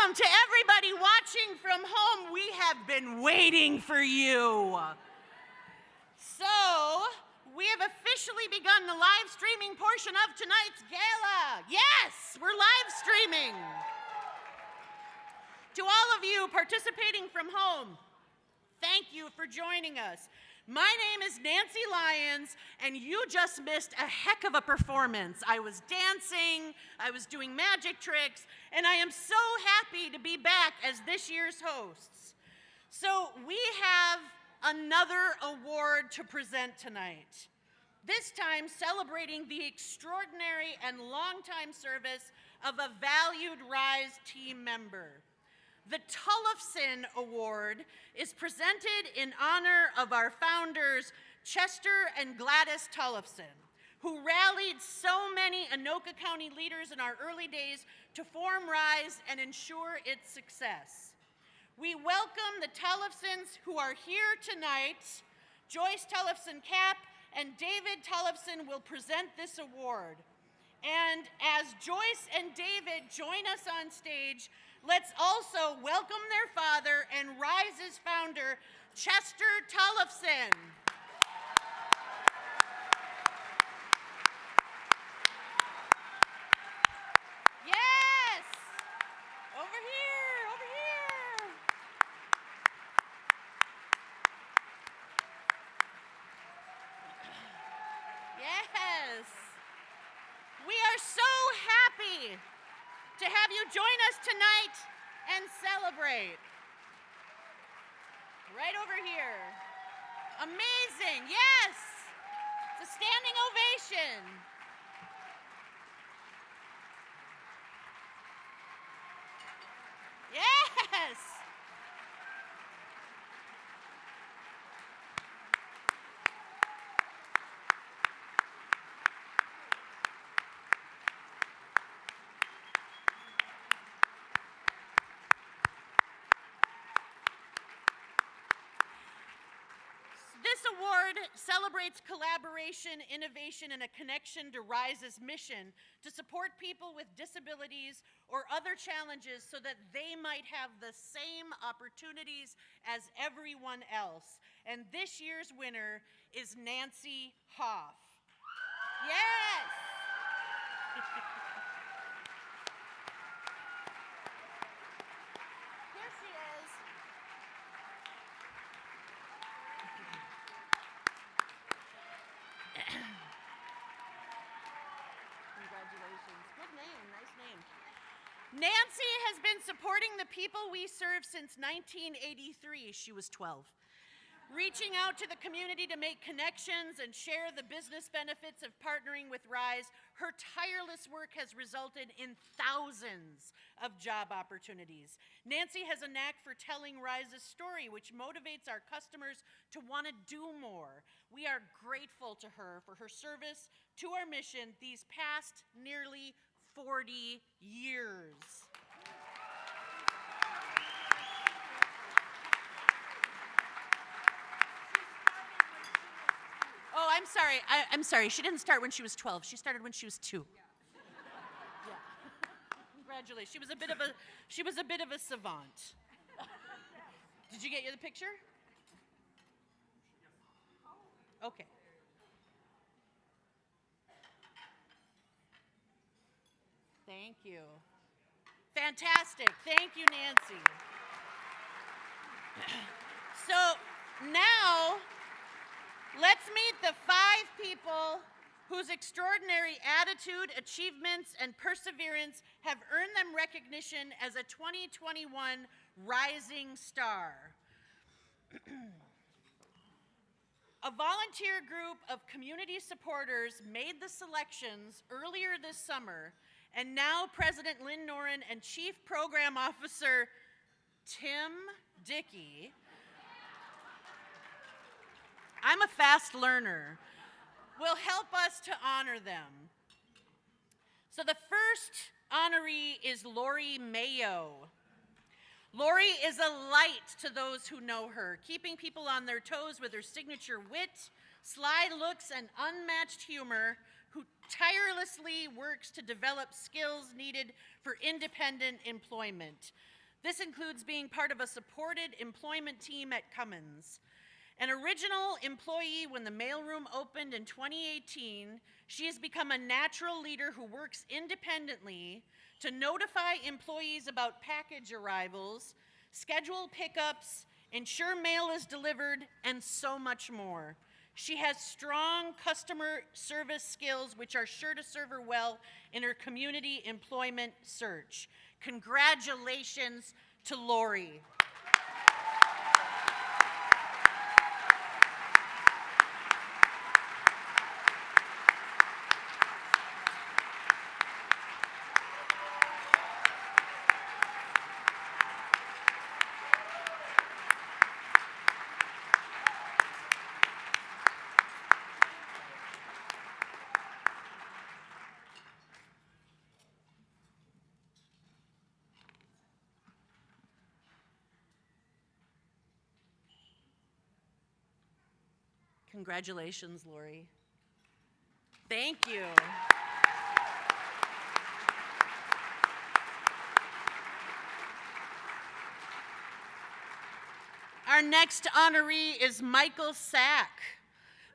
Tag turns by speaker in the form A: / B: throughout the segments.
A: welcome to everybody watching from home. We have been waiting for you. So, we have officially begun the live streaming portion of tonight's gala. Yes, we're live streaming. To all of you participating from home, thank you for joining us. My name is Nancy Lyons, and you just missed a heck of a performance. I was dancing, I was doing magic tricks, and I am so happy to be back as this year's hosts. So we have another award to present tonight, this time celebrating the extraordinary and longtime service of a valued RISE team member. The Tullifson Award is presented in honor of our founders, Chester and Gladys Tullifson, who rallied so many Anoka County leaders in our early days to form RISE and ensure its success. We welcome the Tullifsons who are here tonight. Joyce Tullifson-Kapp and David Tullifson will present this award. And as Joyce and David join us on stage, let's also welcome their father and RISE's founder, Chester Tullifson. Yes! Over here, over here. Yes. We are so happy to have you join us tonight and celebrate. Right over here. Amazing, yes. It's a standing ovation. Yes. This award celebrates collaboration, innovation, and a connection to RISE's mission to support people with disabilities or other challenges so that they might have the same opportunities as everyone else. And this year's winner is Nancy Hoff. Yes! Here she is. Congratulations. Good name, nice name. Nancy has been supporting the people we serve since 1983. She was 12. Reaching out to the community to make connections and share the business benefits of partnering with RISE, her tireless work has resulted in thousands of job opportunities. Nancy has a knack for telling RISE's story, which motivates our customers to want to do more. We are grateful to her for her service to our mission these past nearly 40 years. Oh, I'm sorry. I'm sorry. She didn't start when she was 12. She started when she was 2. Yeah. Congratulations. She was a bit of a savant. Did you get the picture? Okay. Thank you. Fantastic. Thank you, Nancy. So now, let's meet the 5 people whose extraordinary attitude, achievements, and perseverance have earned them recognition as a 2021 Rising Star. A volunteer group of community supporters made the selections earlier this summer, and now President Lynn Noren and Chief Program Officer Tim Dickey, I'm a fast learner, will help us to honor them. So the first honoree is Lori Mayo. Lori is a light to those who know her, keeping people on their toes with her signature wit, sly looks, and unmatched humor, who tirelessly works to develop skills needed for independent employment. This includes being part of a supported employment team at Cummins. An original employee when the mailroom opened in 2018, she has become a natural leader who works independently to notify employees about package arrivals, schedule pickups, ensure mail is delivered, and so much more. She has strong customer service skills which are sure to serve her well in her community employment search. Congratulations to Lori. Congratulations, Lori. Thank you. Our next honoree is Michael Sack.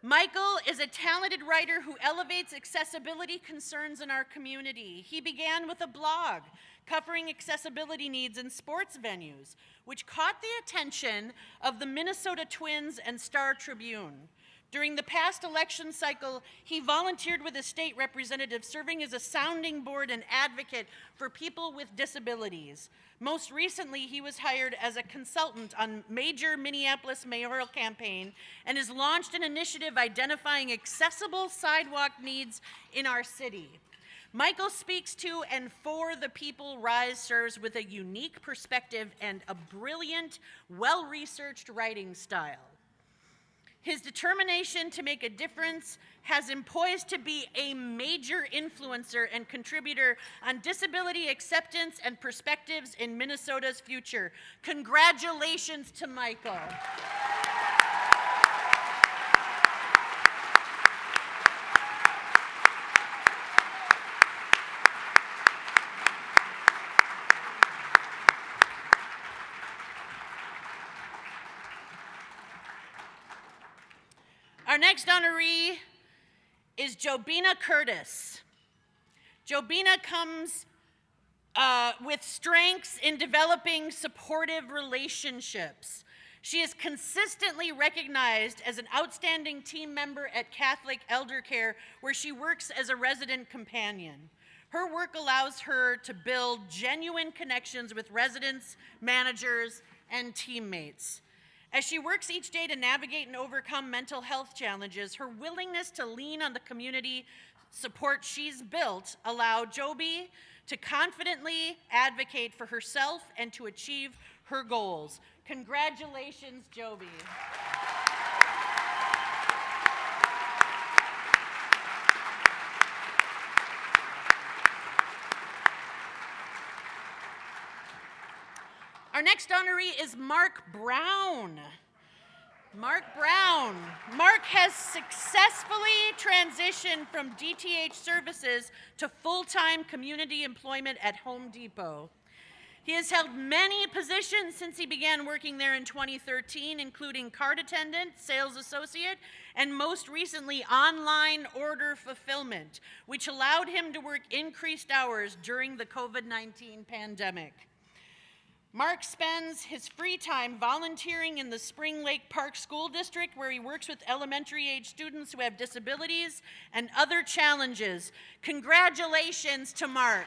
A: Michael is a talented writer who elevates accessibility concerns in our community. He began with a blog covering accessibility needs in sports venues, which caught the attention of the Minnesota Twins and Star Tribune. During the past election cycle, he volunteered with a state representative, serving as a sounding board and advocate for people with disabilities. Most recently, he was hired as a consultant on major Minneapolis mayoral campaign and has launched an initiative identifying accessible sidewalk needs in our city. Michael speaks to and for the people Rise serves with a unique perspective and a brilliant, well-researched writing style. His determination to make a difference has him poised to be a major influencer and contributor on disability acceptance and perspectives in Minnesota's future. Congratulations to Michael. Our next honoree is Jobina Curtis. Jobina comes with strengths in developing supportive relationships. She is consistently recognized as an outstanding team member at Catholic Elder Care, where she works as a resident companion. Her work allows her to build genuine connections with residents, managers, and teammates. As she works each day to navigate and overcome mental health challenges, her willingness to lean on the community support she's built allow Joby to confidently advocate for herself and to achieve her goals. Congratulations, Joby. Our next honoree is Mark Brown. Mark Brown. Mark has successfully transitioned from DTH services to full-time community employment at Home Depot. He has held many positions since he began working there in 2013, including cart attendant, sales associate, and most recently online order fulfillment, which allowed him to work increased hours during the COVID-19 pandemic. Mark spends his free time volunteering in the Spring Lake Park School District, where he works with elementary-age students who have disabilities and other challenges. Congratulations to Mark.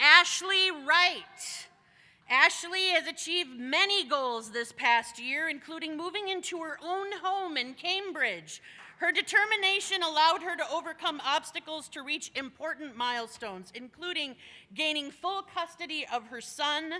A: Ashley Wright. Ashley has achieved many goals this past year, including moving into her own home in Cambridge. Her determination allowed her to overcome obstacles to reach important milestones, including gaining full custody of her son,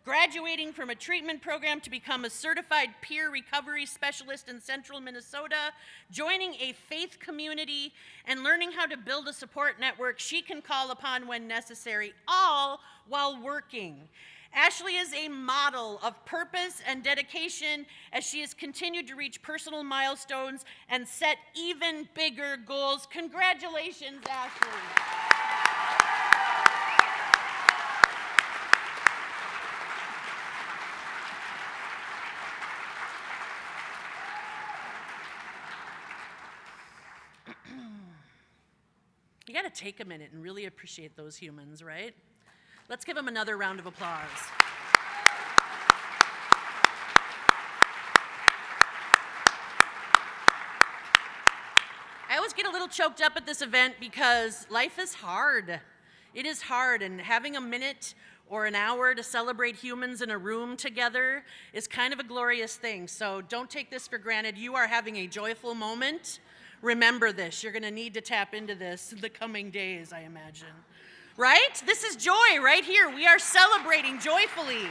A: graduating from a treatment program to become a certified peer recovery specialist in central Minnesota, joining a faith community, and learning how to build a support network she can call upon when necessary, all while working. Ashley is a model of purpose and dedication as she has continued to reach personal milestones and set even bigger goals. Congratulations, Ashley. You got to take a minute and really appreciate those humans, right? Let's give them another round of applause. I always get a little choked up at this event because life is hard. It is hard, and having a minute or an hour to celebrate humans in a room together is kind of a glorious thing. So don't take this for granted. You are having a joyful moment. Remember this. You're going to need to tap into this in the coming days, I imagine. Right? This is joy right here. We are celebrating joyfully.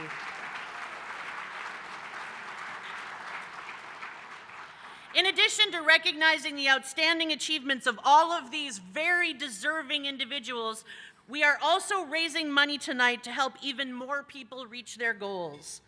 A: In addition to recognizing the outstanding achievements of all of these very deserving individuals, we are also raising money tonight to help even more people reach their goals.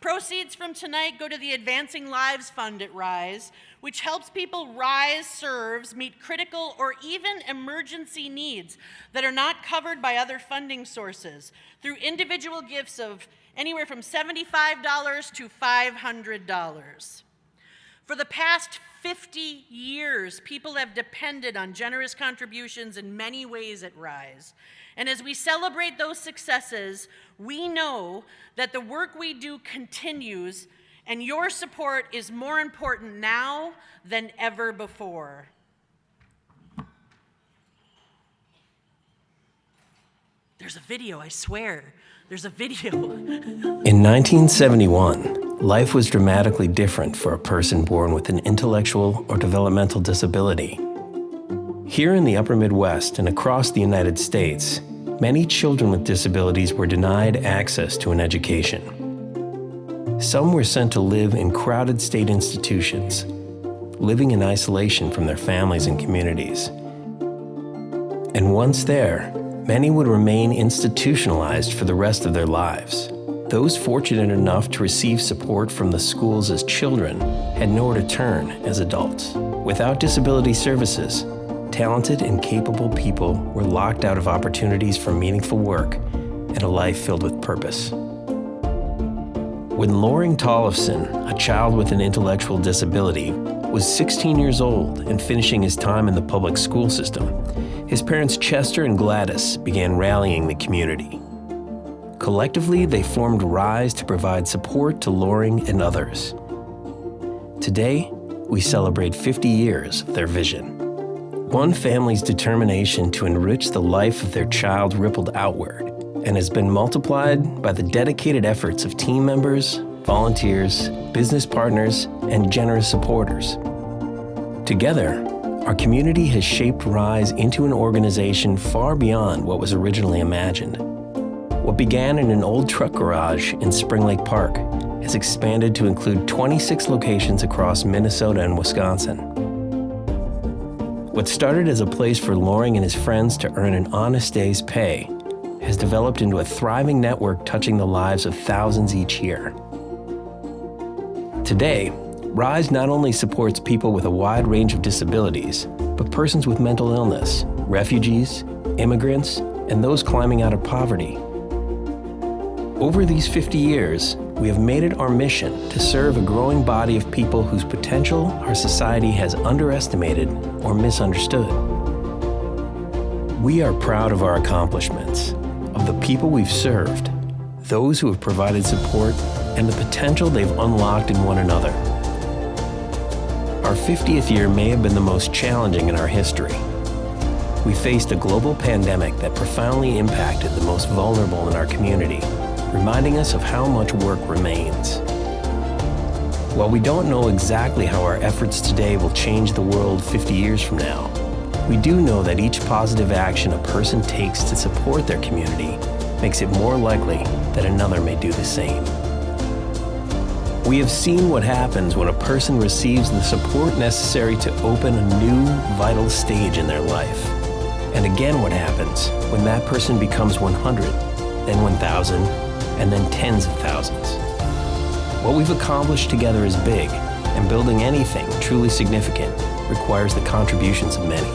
A: Proceeds from tonight go to the Advancing Lives Fund at RISE, which helps people RISE serves meet critical or even emergency needs that are not covered by other funding sources through individual gifts of anywhere from $75 to $500. For the past 50 years, people have depended on generous contributions in many ways at RISE. And as we celebrate those successes, we know that the work we do continues, and your support is more important now than ever before. There's a video, I swear. There's a video.
B: In 1971, life was dramatically different for a person born with an intellectual or developmental disability. Here in the upper Midwest and across the United States, many children with disabilities were denied access to an education. Some were sent to live in crowded state institutions, living in isolation from their families and communities. And once there, many would remain institutionalized for the rest of their lives. Those fortunate enough to receive support from the schools as children had nowhere to turn as adults. Without disability services, talented and capable people were locked out of opportunities for meaningful work and a life filled with purpose. When Loring Tollefson, a child with an intellectual disability, was 16 years old and finishing his time in the public school system, his parents Chester and Gladys began rallying the community. Collectively, they formed RISE to provide support to Loring and others. Today, we celebrate 50 years of their vision. One family's determination to enrich the life of their child rippled outward and has been multiplied by the dedicated efforts of team members, volunteers, business partners, and generous supporters. Together, our community has shaped RISE into an organization far beyond what was originally imagined. What began in an old truck garage in Spring Lake Park has expanded to include 26 locations across Minnesota and Wisconsin. What started as a place for Loring and his friends to earn an honest day's pay has developed into a thriving network touching the lives of thousands each year. Today, RISE not only supports people with a wide range of disabilities, but persons with mental illness, refugees, immigrants, and those climbing out of poverty. Over these 50 years, we have made it our mission to serve a growing body of people whose potential our society has underestimated or misunderstood. We are proud of our accomplishments, of the people we've served, those who have provided support, and the potential they've unlocked in one another. Our 50th year may have been the most challenging in our history. We faced a global pandemic that profoundly impacted the most vulnerable in our community, reminding us of how much work remains. While we don't know exactly how our efforts today will change the world 50 years from now, we do know that each positive action a person takes to support their community makes it more likely that another may do the same. We have seen what happens when a person receives the support necessary to open a new, vital stage in their life. And again what happens when that person becomes 100, then 1,000, and then tens of thousands. What we've accomplished together is big, and building anything truly significant requires the contributions of many.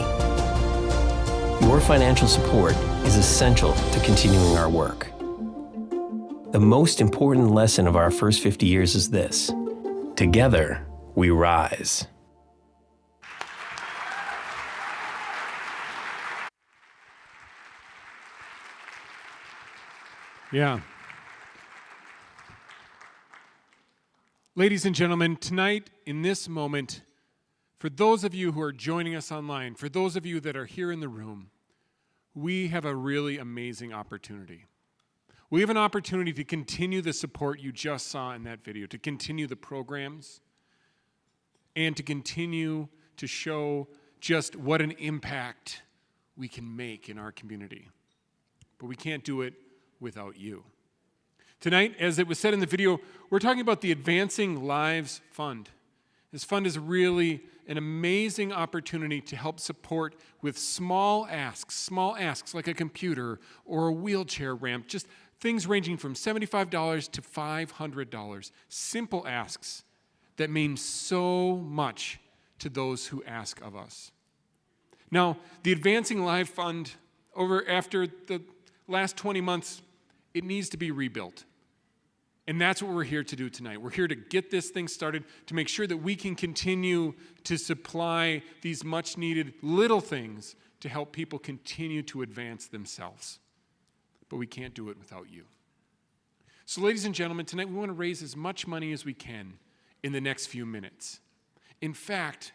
B: Your financial support is essential to continuing our work. The most important lesson of our first 50 years is this: together, we rise.
C: Yeah. Ladies and gentlemen, tonight, in this moment, for those of you who are joining us online, for those of you that are here in the room, we have a really amazing opportunity. We have an opportunity to continue the support you just saw in that video, to continue the programs, and to continue to show just what an impact we can make in our community. But we can't do it without you. Tonight, as it was said in the video, we're talking about the Advancing Lives Fund. This fund is really an amazing opportunity to help support with small asks like a computer or a wheelchair ramp, just things ranging from $75 to $500. Simple asks that mean so much to those who ask of us. Now, the Advancing Lives Fund, after the last 20 months, it needs to be rebuilt. And that's what we're here to do tonight. We're here to get this thing started, to make sure that we can continue to supply these much-needed little things to help people continue to advance themselves. But we can't do it without you. So, ladies and gentlemen, tonight we want to raise as much money as we can in the next few minutes. In fact,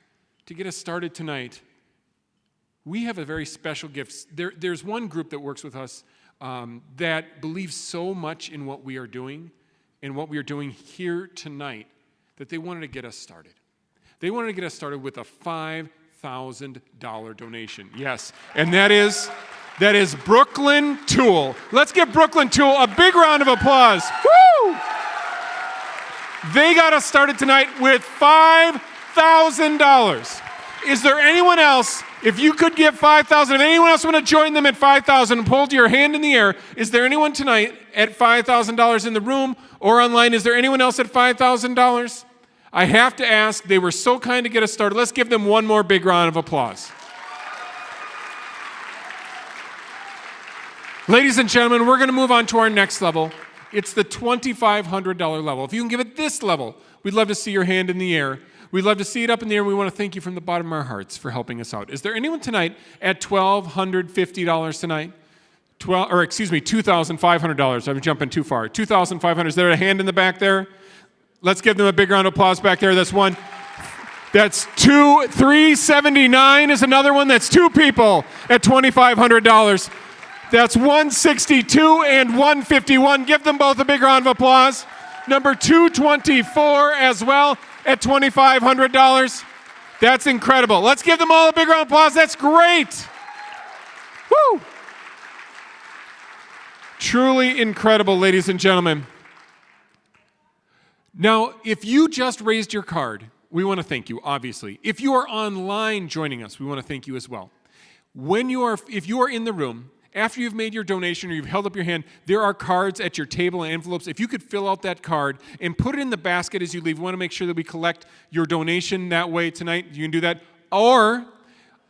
C: to get us started tonight, we have a very special gift. There's one group that works with us that believes so much in what we are doing and what we are doing here tonight that they wanted to get us started. They wanted to get us started with a $5,000 donation. Yes, and that is Brooklyn Tool. Let's give Brooklyn Tool a big round of applause. Woo! They got us started tonight with $5,000. Is there anyone else, if you could give $5,000, if anyone else want to join them at $5,000, hold your hand in the air. Is there anyone tonight at $5,000 in the room or online? Is there anyone else at $5,000? I have to ask, they were so kind to get us started. Let's give them one more big round of applause. Ladies and gentlemen, we're going to move on to our next level. It's the $2,500 level. If you can give it this level, we'd love to see your hand in the air. We'd love to see it up in the air. We want to thank you from the bottom of our hearts for helping us out. Is there anyone tonight at $1,250 tonight? $2,500. I'm jumping too far. $2,500. Is there a hand in the back there? Let's give them a big round of applause back there. That's one. That's two. $379 is another one. That's two people at $2,500. That's $162 and $151. Give them both a big round of applause. Number 224 as well at $2,500. That's incredible. Let's give them all a big round of applause. That's great. Woo! Truly incredible, ladies and gentlemen. Now, if you just raised your card, we want to thank you, obviously. If you are online joining us, we want to thank you as well. If you are in the room, after you've made your donation or you've held up your hand, there are cards at your table and envelopes. If you could fill out that card and put it in the basket as you leave, we want to make sure that we collect your donation that way tonight. You can do that. Or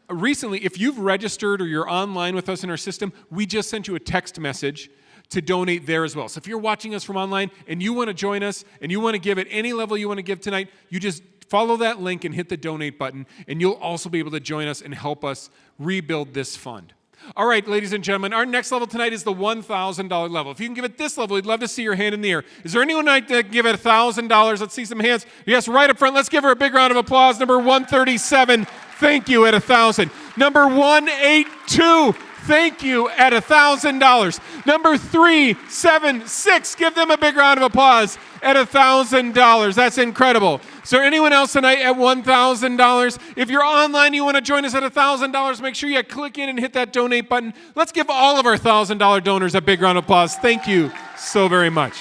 C: recently, if you've registered or you're online with us in our system, we just sent you a text message to donate there as well. So if you're watching us from online and you want to join us and you want to give at any level you want to give tonight, you just follow that link and hit the donate button, and you'll also be able to join us and help us rebuild this fund. All right, ladies and gentlemen, our next level tonight is the $1,000 level. If you can give it this level, we'd love to see your hand in the air. Is there anyone that can give it $1,000? Let's see some hands. Yes, right up front. Let's give her a big round of applause. Number 137, thank you at $1,000. Number 182, thank you, at $1,000. Number 376, give them a big round of applause, at $1,000. That's incredible. Is there anyone else tonight at $1,000? If you're online, you want to join us at $1,000, make sure you click in and hit that donate button. Let's give all of our $1,000 donors a big round of applause. Thank you so very much.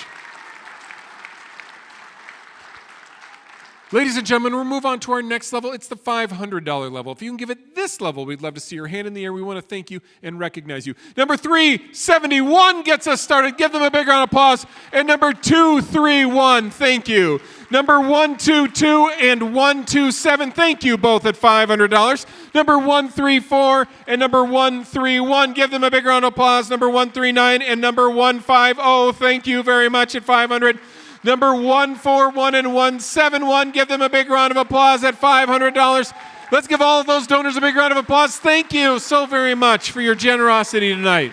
C: Ladies and gentlemen, we'll move on to our next level. It's the $500 level. If you can give it this level, we'd love to see your hand in the air. We want to thank you and recognize you. Number 371 gets us started. Give them a big round of applause. And number 231, thank you. Number 122 and 127, thank you both at $500. Number 134 and number 131, give them a big round of applause. Number 139 and number 150, thank you very much at $500. Number 141 and 171, give them a big round of applause at $500. Let's give all of those donors a big round of applause. Thank you so very much for your generosity tonight.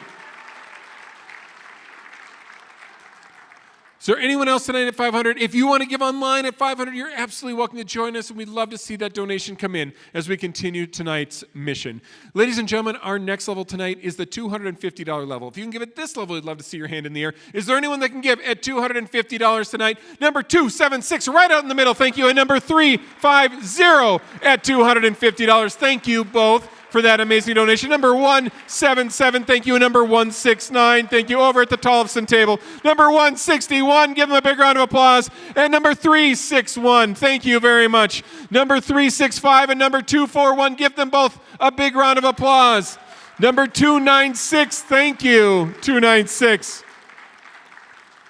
C: Is there anyone else tonight at $500? If you want to give online at $500, you're absolutely welcome to join us, and we'd love to see that donation come in as we continue tonight's mission. Ladies and gentlemen, our next level tonight is the $250 level. If you can give it this level, we'd love to see your hand in the air. Is there anyone that can give at $250 tonight? Number 276, right out in the middle, thank you. And number 350 at $250. Thank you both for that amazing donation. Number 177, thank you. And number 169, thank you. Over at the Tollefson table. Number 161, give them a big round of applause. And number 361, thank you very much. Number 365 and number 241, give them both a big round of applause. Number 296, thank you. 296.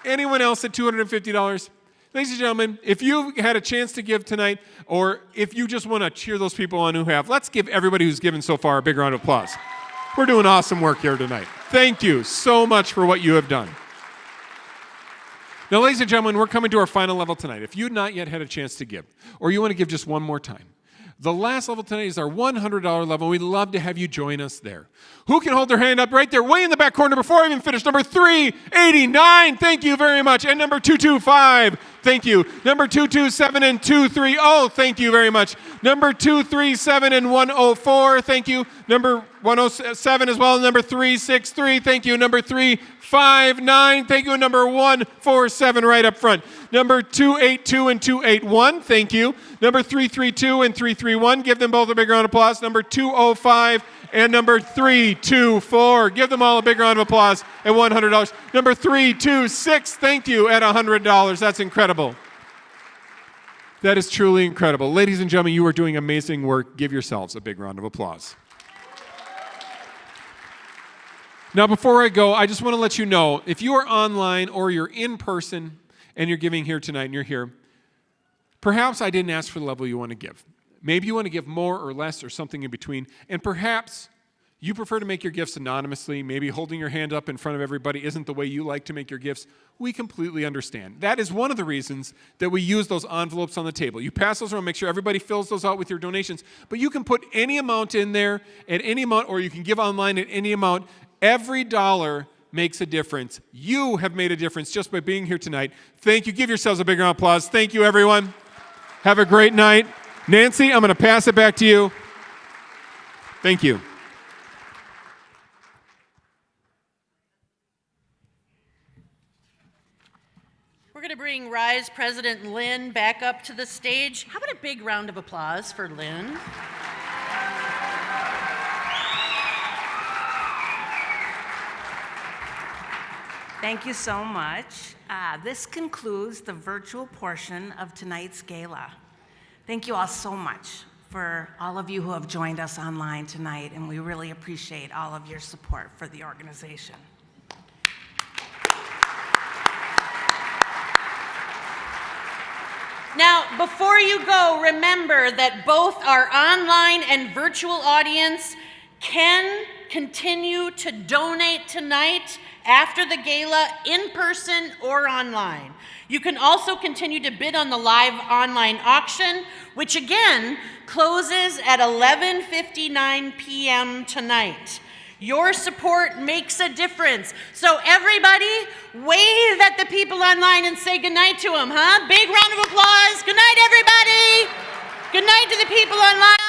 C: Anyone else at $250? Ladies and gentlemen, if you had a chance to give tonight, or if you just want to cheer those people on who have, let's give everybody who's given so far a big round of applause. We're doing awesome work here tonight. Thank you so much for what you have done. Now, ladies and gentlemen, we're coming to our final level tonight. If you've not yet had a chance to give, or you want to give just one more time, the last level tonight is our $100 level. We'd love to have you join us there. Who can hold their hand up right there, way in the back corner before I even finish? Number 389, thank you very much. And number 225, thank you. Number 227 and 230, thank you very much. Number 237 and 104, thank you. Number 107 as well. Number 363, thank you. Number 359, thank you. And number 147 right up front. Number 282 and 281, thank you. Number 332 and 331, give them both a big round of applause. Number 205 and number 324, give them all a big round of applause at $100. Number 326, thank you, at $100. That's incredible. That is truly incredible. Ladies and gentlemen, you are doing amazing work. Give yourselves a big round of applause. Now, before I go, I just want to let you know, if you are online or you're in person and you're giving here tonight and you're here, perhaps I didn't ask for the level you want to give. Maybe you want to give more or less or something in between, and perhaps you prefer to make your gifts anonymously. Maybe holding your hand up in front of everybody isn't the way you like to make your gifts. We completely understand. That is one of the reasons that we use those envelopes on the table. You pass those around, make sure everybody fills those out with your donations, but you can put any amount in there at any amount, or you can give online at any amount. Every dollar makes a difference. You have made a difference just by being here tonight. Thank you. Give yourselves a big round of applause. Thank you, everyone. Have a great night. Nancy, I'm going to pass it back to you. Thank you.
A: We're going to bring RISE President Lynn back up to the stage. How about a big round of applause for Lynn?
D: Thank you so much. This concludes the virtual portion of tonight's gala. Thank you all so much for all of you who have joined us online tonight, and we really appreciate all of your support for the organization.
A: Now, before you go, remember that both our online and virtual audience can continue to donate tonight after the gala, in person or online. You can also continue to bid on the live online auction, which again closes at 11:59 p.m. tonight. Your support makes a difference. So everybody, wave at the people online and say goodnight to them, huh? Big round of applause. Good night, everybody. Good night to the people online.